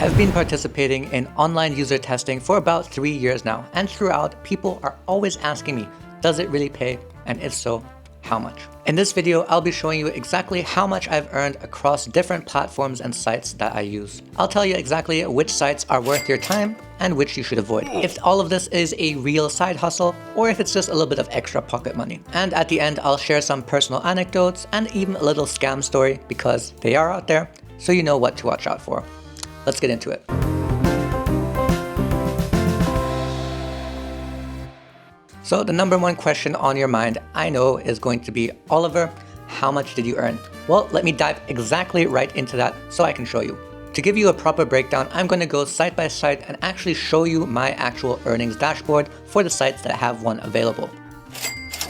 I've been participating in online user testing for about 3 years now, and throughout, people are always asking me, does it really pay? And if so, how much? In this video, I'll be showing you exactly how much I've earned across different platforms and sites that I use. I'll tell you exactly which sites are worth your time and which you should avoid, if all of this is a real side hustle or if it's just a little bit of extra pocket money. And at the end, I'll share some personal anecdotes and even a little scam story because they are out there, so you know what to watch out for. Let's get into it. So the number one question on your mind, I know, is going to be, Oliver, how much did you earn? Well, let me dive exactly right into that so I can show you. To give you a proper breakdown, I'm going to go site by site and actually show you my actual earnings dashboard for the sites that have one available.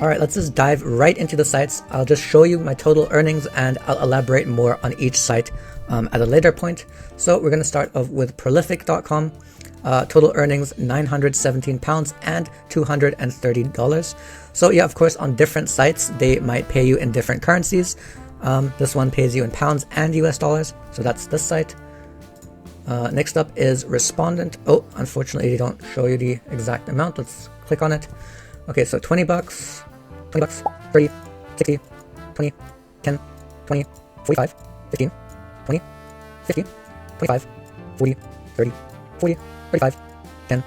Alright, let's just dive right into the sites. I'll just show you my total earnings and I'll elaborate more on each site at a later point. So we're going to start off with prolific.com. Total earnings £917 and $230. So yeah, of course, on different sites, they might pay you in different currencies. This one pays you in pounds and US dollars. So that's this site. Next up is Respondent. Oh, unfortunately, they don't show you the exact amount. Let's click on it. Okay, so 20 bucks, 30, 60, 20, 10, 20, 45, 15, 20, 50, 25, 40, 30, 40, 35, 10,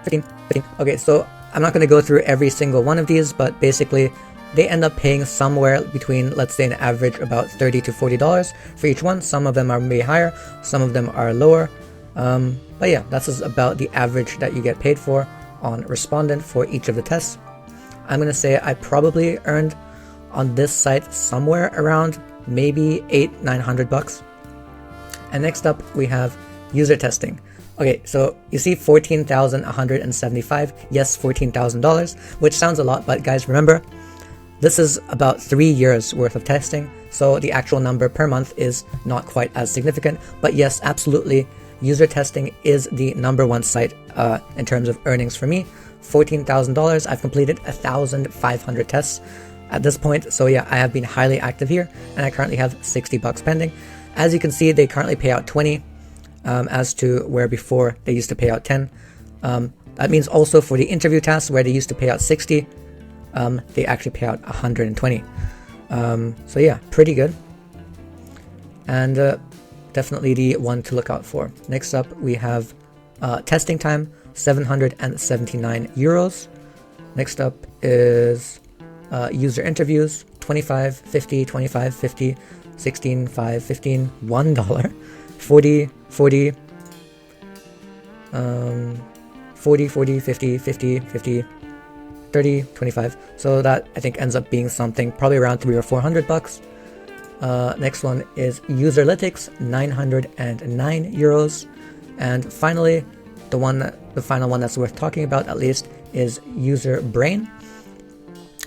15, 15. Okay, so I'm not going to go through every single one of these, but basically they end up paying somewhere between, let's say, an average about $30 to $40 for each one. Some of them are way higher, some of them are lower. But yeah, that's just about the average that you get paid for on Respondent for each of the tests. I'm going to say I probably earned on this site somewhere around maybe $800-900. And next up we have Usertesting. Okay, so you see $14,175, yes, $14,000, which sounds a lot, but guys, remember, this is about 3 years worth of testing, so the actual number per month is not quite as significant. But yes, absolutely, Usertesting is the number one site in terms of earnings for me. $14,000. I've completed 1,500 tests at this point, so yeah, I have been highly active here, and I currently have $60 pending. As you can see, they currently pay out 20. As to where before they used to pay out 10. That means also for the interview tasks where they used to pay out 60, they actually pay out 120. So yeah, pretty good. And definitely the one to look out for. Next up, we have testing time, 779 euros. Next up is user interviews, 25, 50, 25, 50, 16, 5, 15, $1. 40, 40, 50, 50, 50, 30, 25. So that I think ends up being something probably around $300 or $400. Next one is Usertesing, 909 euros. And finally, the final one that's worth talking about at least is Userbrain.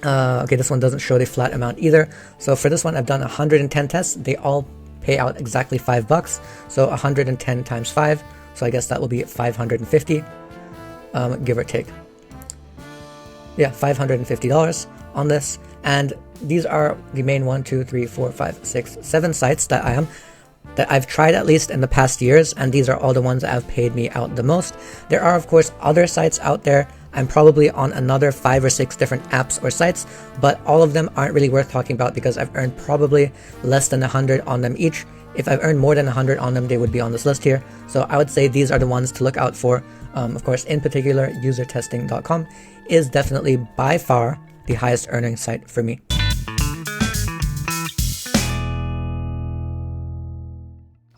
Okay, this one doesn't show the flat amount either. So for this one, I've done 110 tests. They all pay out exactly $5, so 110 times 5, so I guess that will be 550, give or take. Yeah, $550 on this, and these are the main 1, 2, 3, 4, 5, 6, 7 sites that I've tried at least in the past years, and these are all the ones that have paid me out the most. There are of course other sites out there. I'm probably on another 5 or 6 different apps or sites, but all of them aren't really worth talking about because I've earned probably less than 100 on them each. If I've earned more than 100 on them, they would be on this list here. So I would say these are the ones to look out for. Of course, in particular, Usertesting.com is definitely by far the highest earning site for me.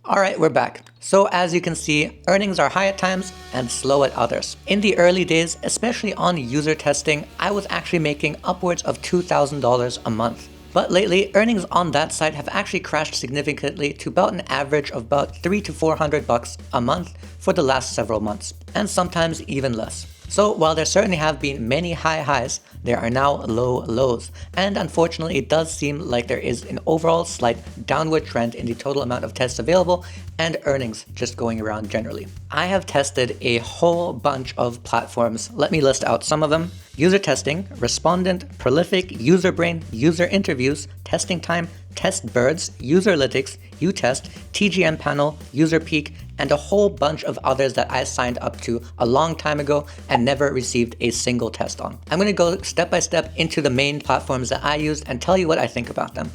Alright, we're back. So as you can see, earnings are high at times and slow at others. In the early days, especially on Usertesting, I was actually making upwards of $2,000 a month. But lately, earnings on that site have actually crashed significantly to about an average of about $300 to $400 a month for the last several months, and sometimes even less. So while there certainly have been many high highs, there are now low lows, and unfortunately it does seem like there is an overall slight downward trend in the total amount of tests available and earnings just going around generally. I have tested a whole bunch of platforms. Let me list out some of them: Usertesting, Respondent, Prolific, Userbrain, User Interviews, Testing Time, TestBirds, Userlytics, Utest, TGM Panel, UserPeak, and a whole bunch of others that I signed up to a long time ago and never received a single test on. I'm going to go step by step into the main platforms that I used and tell you what I think about them.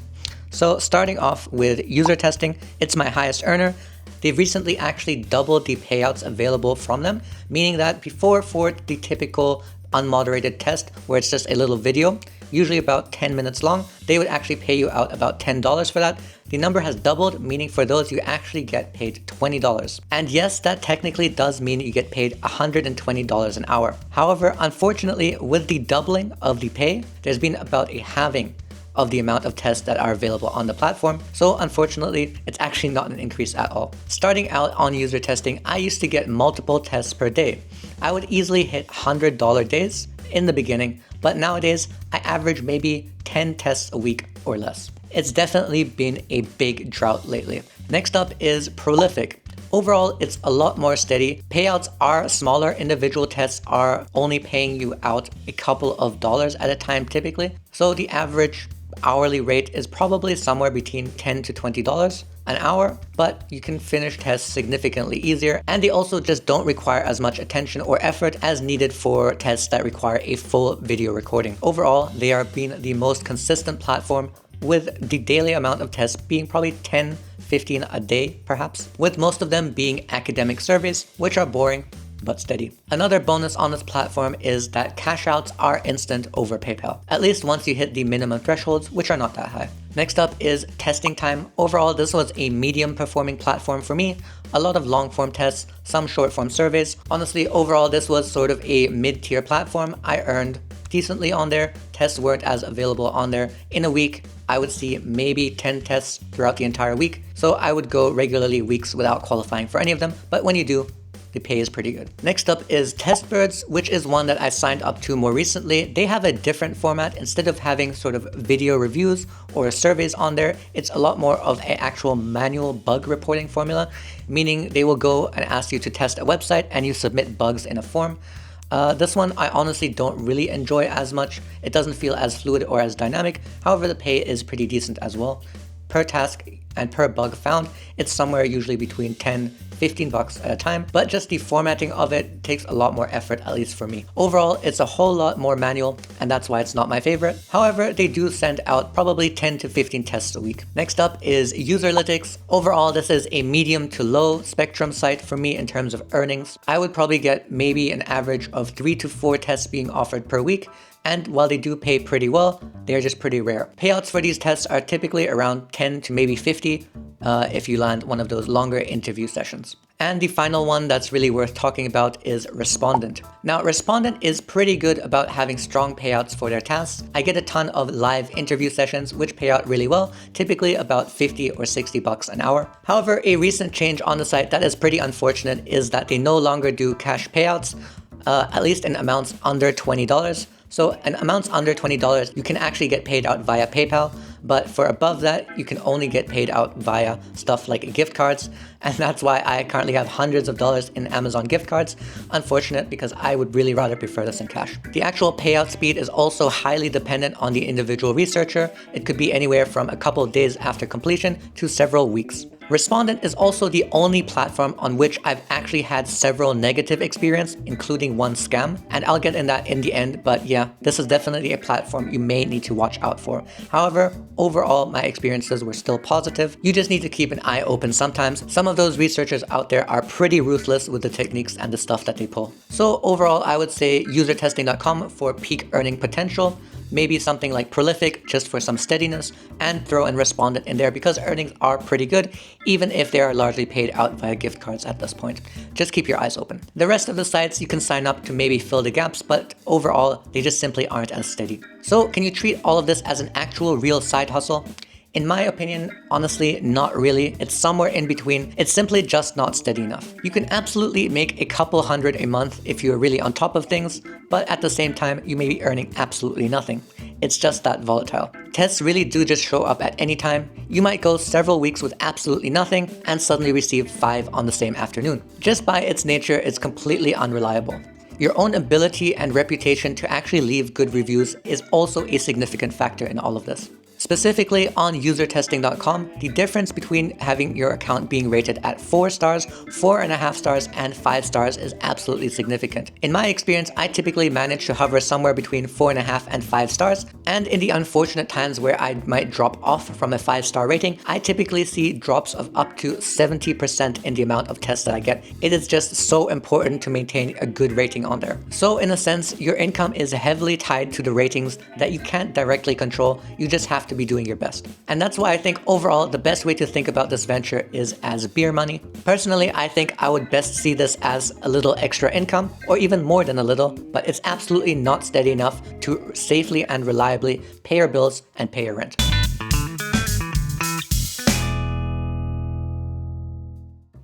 So starting off with UserTesting, it's my highest earner. They've recently actually doubled the payouts available from them, meaning that before, for the typical unmoderated test where it's just a little video, usually about 10 minutes long, they would actually pay you out about $10 for that. The number has doubled, meaning for those you actually get paid $20. And yes, that technically does mean you get paid $120 an hour. However, unfortunately, with the doubling of the pay, there's been about a halving of the amount of tests that are available on the platform. So unfortunately, it's actually not an increase at all. Starting out on UserTesting, I used to get multiple tests per day. I would easily hit $100 days in the beginning, but nowadays I average maybe 10 tests a week or less. It's definitely been a big drought lately. Next up is Prolific. Overall, it's a lot more steady. Payouts are smaller. Individual tests are only paying you out a couple of dollars at a time typically. So the average hourly rate is probably somewhere between $10 to $20 an hour, but you can finish tests significantly easier, and they also just don't require as much attention or effort as needed for tests that require a full video recording. Overall, they are being the most consistent platform, with the daily amount of tests being probably 10, 15 a day perhaps, with most of them being academic surveys, which are boring but steady. Another bonus on this platform is that cash outs are instant over PayPal, at least once you hit the minimum thresholds, which are not that high. Next up is testing time. Overall, this was a medium performing platform for me. A lot of long form tests, some short form surveys. Honestly, overall, this was sort of a mid-tier platform. I earned decently on there. Tests weren't as available on there. In a week, I would see maybe 10 tests throughout the entire week. So I would go regularly weeks without qualifying for any of them. But when you do, the pay is pretty good. Next up is Testbirds, which is one that I signed up to more recently. They have a different format. Instead of having sort of video reviews or surveys on there, it's a lot more of an actual manual bug reporting formula, meaning they will go and ask you to test a website and you submit bugs in a form. This one I honestly don't really enjoy as much. It doesn't feel as fluid or as dynamic. However, the pay is pretty decent as well. Per task and per bug found, it's somewhere usually between 10, 15 bucks at a time, but just the formatting of it takes a lot more effort, at least for me. Overall, it's a whole lot more manual, and that's why it's not my favorite. However, they do send out probably 10 to 15 tests a week. Next up is Usertesing. Overall, this is a medium to low spectrum site for me in terms of earnings. I would probably get maybe an average of 3 to 4 tests being offered per week, and while they do pay pretty well, they're just pretty rare. Payouts for these tests are typically around 10 to maybe 50 if you land one of those longer interview sessions. And the final one that's really worth talking about is Respondent. Now, Respondent is pretty good about having strong payouts for their tasks. I get a ton of live interview sessions which pay out really well, typically about 50 or 60 bucks an hour. However, a recent change on the site that is pretty unfortunate is that they no longer do cash payouts, at least in amounts under $20. So in amounts under $20, you can actually get paid out via PayPal, but for above that, you can only get paid out via stuff like gift cards, and that's why I currently have hundreds of dollars in Amazon gift cards. Unfortunate, because I would really rather prefer this in cash. The actual payout speed is also highly dependent on the individual researcher. It could be anywhere from a couple of days after completion to several weeks. Respondent is also the only platform on which I've actually had several negative experiences, including one scam, and I'll get in that in the end, but yeah, this is definitely a platform you may need to watch out for. However, overall, my experiences were still positive. You just need to keep an eye open sometimes. Some of those researchers out there are pretty ruthless with the techniques and the stuff that they pull. So overall, I would say usertesting.com for peak earning potential, maybe something like Prolific just for some steadiness, and throw in Respondent in there because earnings are pretty good, even if they are largely paid out via gift cards at this point. Just keep your eyes open. The rest of the sites you can sign up to maybe fill the gaps, but overall, they just simply aren't as steady. So can you treat all of this as an actual real side hustle? In my opinion, honestly, not really. It's somewhere in between. It's simply just not steady enough. You can absolutely make a couple hundred a month if you're really on top of things, but at the same time, you may be earning absolutely nothing. It's just that volatile. Tests really do just show up at any time. You might go several weeks with absolutely nothing and suddenly receive 5 on the same afternoon. Just by its nature, it's completely unreliable. Your own ability and reputation to actually leave good reviews is also a significant factor in all of this. Specifically on usertesting.com, the difference between having your account being rated at 4 stars, 4.5 stars, and 5 stars is absolutely significant. In my experience, I typically manage to hover somewhere between 4.5 and 5 stars, and in the unfortunate times where I might drop off from a 5-star rating, I typically see drops of up to 70% in the amount of tests that I get. It is just so important to maintain a good rating on there. So in a sense, your income is heavily tied to the ratings that you can't directly control. You just have to be doing your best. And that's why I think overall the best way to think about this venture is as beer money. Personally, I think I would best see this as a little extra income, or even more than a little, but it's absolutely not steady enough to safely and reliably pay your bills and pay your rent.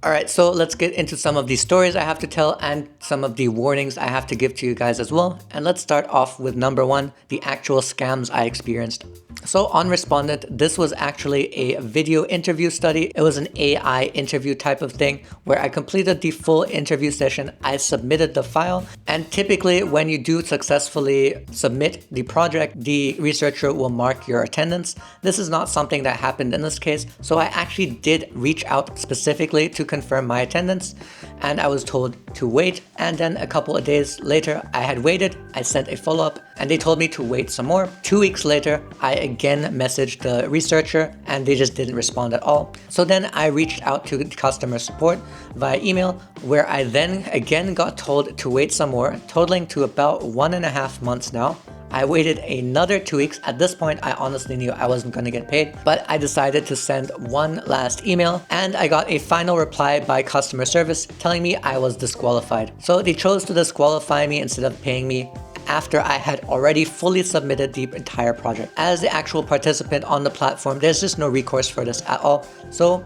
Alright, so let's get into some of the stories I have to tell and some of the warnings I have to give to you guys as well. And let's start off with number 1, the actual scams I experienced. So on Respondent, this was actually a video interview study. It was an AI interview type of thing where I completed the full interview session. I submitted the file, and typically when you do successfully submit the project, the researcher will mark your attendance. This is not something that happened in this case, so I actually did reach out specifically to confirm my attendance, and I was told to wait. And then a couple of days later, I had waited, I sent a follow-up, and they told me to wait some more. 2 weeks later, I again messaged the researcher and they just didn't respond at all. So then I reached out to customer support via email, where I then again got told to wait some more, totaling to about 1.5 months now. I waited another 2 weeks. At this point, I honestly knew I wasn't going to get paid, but I decided to send one last email, and I got a final reply by customer service telling me I was disqualified. So they chose to disqualify me instead of paying me after I had already fully submitted the entire project. As the actual participant on the platform, there's just no recourse for this at all. So,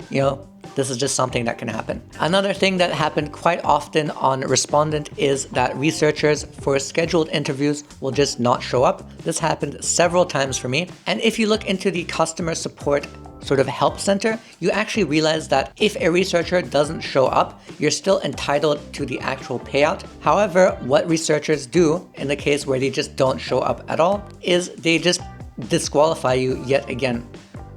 this is just something that can happen. Another thing that happened quite often on Respondent is that researchers for scheduled interviews will just not show up. This happened several times for me. And if you look into the customer support sort of help center, you actually realize that if a researcher doesn't show up, you're still entitled to the actual payout. However, what researchers do in the case where they just don't show up at all is they just disqualify you yet again.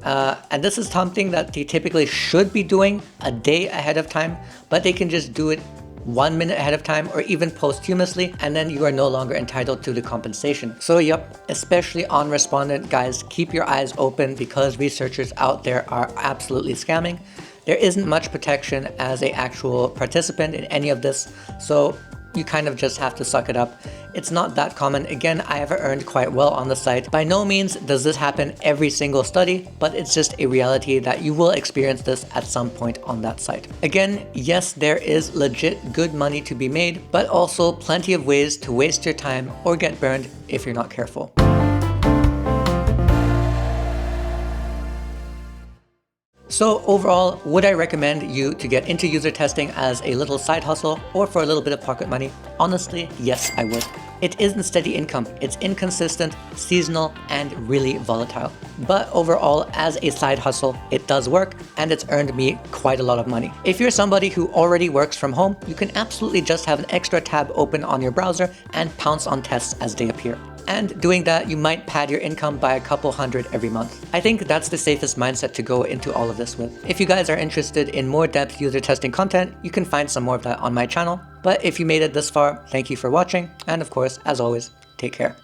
And this is something that they typically should be doing a day ahead of time, but they can just do it 1 minute ahead of time or even posthumously, and then you are no longer entitled to the compensation. So yep, especially on Respondent, guys, keep your eyes open because researchers out there are absolutely scamming. There isn't much protection as an actual participant in any of this, so you kind of just have to suck it up. It's not that common. Again, I have earned quite well on the site. By no means does this happen every single study, but it's just a reality that you will experience this at some point on that site. Again, yes, there is legit good money to be made, but also plenty of ways to waste your time or get burned if you're not careful. So overall, would I recommend you to get into user testing as a little side hustle or for a little bit of pocket money? Honestly, yes, I would. It isn't steady income. It's inconsistent, seasonal, and really volatile. But overall, as a side hustle, it does work, and it's earned me quite a lot of money. If you're somebody who already works from home, you can absolutely just have an extra tab open on your browser and pounce on tests as they appear. And doing that, you might pad your income by a couple hundred every month. I think that's the safest mindset to go into all of this with. If you guys are interested in more depth user testing content, you can find some more of that on my channel. But if you made it this far, thank you for watching. And of course, as always, take care.